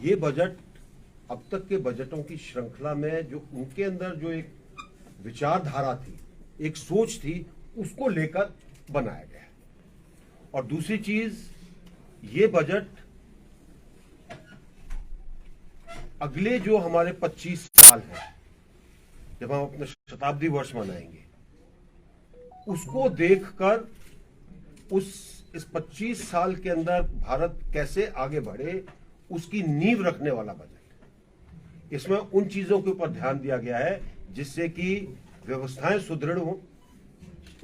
ये बजट अब तक के बजटों की श्रृंखला में जो उनके अंदर जो एक विचारधारा थी, एक सोच थी, उसको लेकर बनाया गया है। और दूसरी चीज, ये बजट अगले जो हमारे 25 साल हैं, जब हम अपने शताब्दी वर्ष मनाएंगे, उसको देखकर इस 25 साल के अंदर भारत कैसे आगे बढ़े, उसकी नींव रखने वाला बजट है। इसमें उन चीजों के ऊपर ध्यान दिया गया है जिससे कि व्यवस्थाएं सुदृढ़ हो,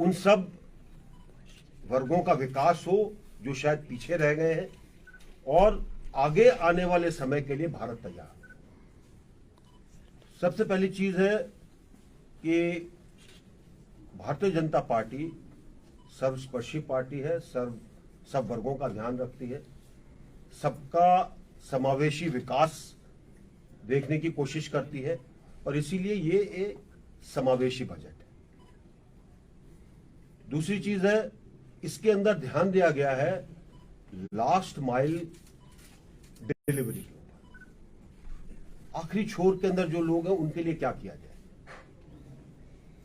उन सब वर्गों का विकास हो जो शायद पीछे रह गए हैं, और आगे आने वाले समय के लिए भारत तैयार है। सबसे पहली चीज है कि भारतीय जनता पार्टी सर्वस्पर्शी पार्टी है, सब वर्गों का ध्यान रखती है, सबका समावेशी विकास देखने की कोशिश करती है, और इसीलिए ये एक समावेशी बजट है। दूसरी चीज है, इसके अंदर ध्यान दिया गया है लास्ट माइल डिलीवरी के ऊपर, आखिरी छोर के अंदर जो लोग हैं उनके लिए क्या किया जाए।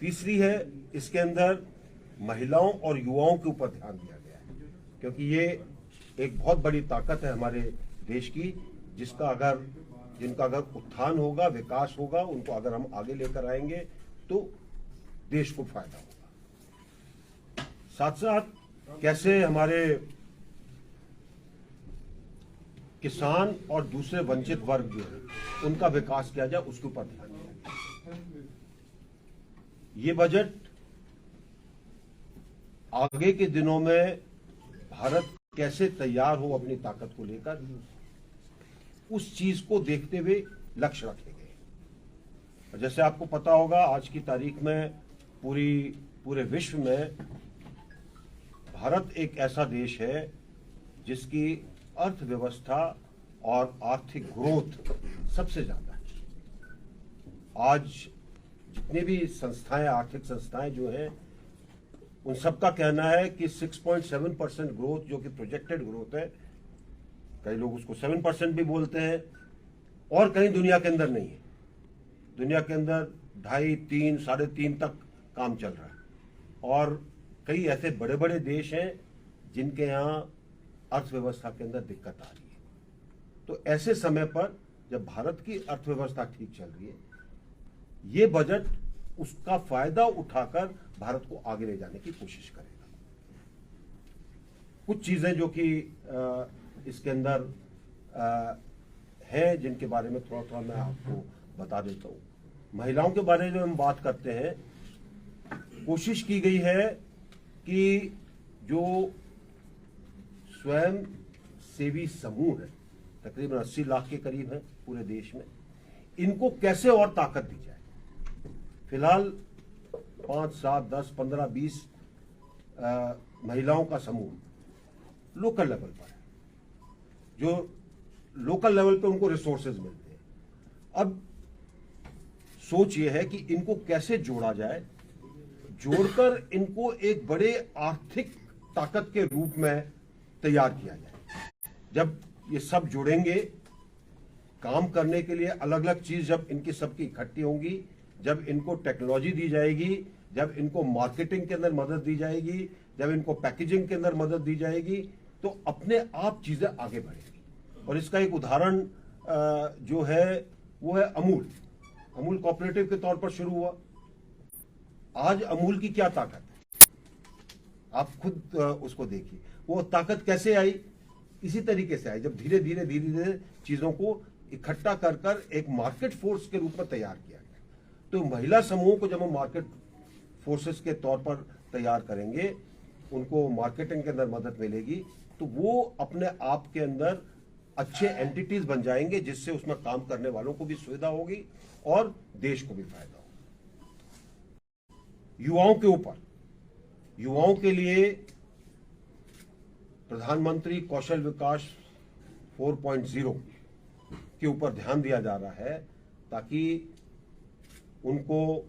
तीसरी है, इसके अंदर महिलाओं और युवाओं के ऊपर ध्यान दिया गया है, क्योंकि ये एक बहुत बड़ी ताकत है हमारे देश की, जिनका अगर उत्थान होगा, विकास होगा, उनको अगर हम आगे लेकर आएंगे तो देश को फायदा होगा। साथ साथ कैसे हमारे किसान और दूसरे वंचित वर्ग जो है उनका विकास किया जाए, उसके ऊपर ध्यान दिया जाए। ये बजट आगे के दिनों में भारत कैसे तैयार हो अपनी ताकत को लेकर, उस चीज को देखते हुए लक्ष्य रखे गए। जैसे आपको पता होगा, आज की तारीख में पूरे विश्व में भारत एक ऐसा देश है जिसकी अर्थव्यवस्था और आर्थिक ग्रोथ सबसे ज्यादा है। आज जितनी भी संस्थाएं, आर्थिक संस्थाएं जो हैं, उन सबका कहना है कि 6.7% ग्रोथ, जो कि प्रोजेक्टेड ग्रोथ है, कई लोग उसको 7% भी बोलते हैं, और कहीं दुनिया के अंदर नहीं है। दुनिया के अंदर 2.5, 3, 3.5 तक काम चल रहा है, और कई ऐसे बड़े बड़े देश हैं जिनके यहाँ अर्थव्यवस्था के अंदर दिक्कत आ रही है। तो ऐसे समय पर जब भारत की अर्थव्यवस्था ठीक चल रही है, ये बजट उसका फायदा उठाकर भारत को आगे ले जाने की कोशिश करेगा। कुछ चीजें जो कि इसके अंदर है, जिनके बारे में थोड़ा थोड़ा मैं आपको बता देता हूं। महिलाओं के बारे में हम बात करते हैं, कोशिश की गई है कि जो स्वयं सेवी समूह है, तकरीबन 80 लाख के करीब है पूरे देश में, इनको कैसे और ताकत दी जाए। फिलहाल 5, 7, 10, 15, 20 महिलाओं का समूह लोकल लेवल पर है, जो लोकल लेवल पे उनको रिसोर्सेज मिलते हैं। अब सोच ये है कि इनको कैसे जोड़ा जाए, जोड़कर इनको एक बड़े आर्थिक ताकत के रूप में तैयार किया जाए। जब ये सब जुड़ेंगे काम करने के लिए, अलग अलग चीज जब इनकी सबकी इकट्ठी होंगी, जब इनको टेक्नोलॉजी दी जाएगी, जब इनको मार्केटिंग के अंदर मदद दी जाएगी, जब इनको पैकेजिंग के अंदर मदद दी जाएगी, तो अपने आप चीजें आगे बढ़ेगी। और इसका एक उदाहरण जो है वो है अमूल कोऑपरेटिव के तौर पर शुरू हुआ। आज अमूल की क्या ताकत है, आप खुद उसको देखिए। वो ताकत कैसे आई, इसी तरीके से आई, जब धीरे धीरे चीजों को इकट्ठा कर एक मार्केट फोर्स के रूप में तैयार किया गया। तो महिला समूह को जब हम मार्केट फोर्सेस के तौर पर तैयार करेंगे, उनको मार्केटिंग के अंदर मदद मिलेगी, तो वो अपने आप के अंदर अच्छे एंटिटीज बन जाएंगे, जिससे उसमें काम करने वालों को भी सुविधा होगी और देश को भी फायदा होगा। युवाओं के ऊपर, युवाओं के लिए प्रधानमंत्री कौशल विकास 4.0 के ऊपर ध्यान दिया जा रहा है, ताकि उनको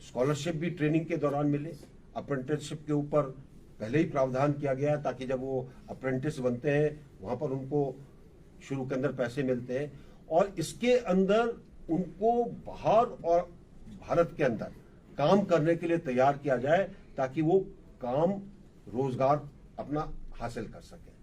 स्कॉलरशिप भी ट्रेनिंग के दौरान मिले। अप्रेंटिसशिप के ऊपर पहले ही प्रावधान किया गया है, ताकि जब वो अप्रेंटिस बनते हैं वहां पर उनको शुरू के अंदर पैसे मिलते हैं और इसके अंदर उनको बाहर और भारत के अंदर काम करने के लिए तैयार किया जाए ताकि वो काम रोजगार अपना हासिल कर सके।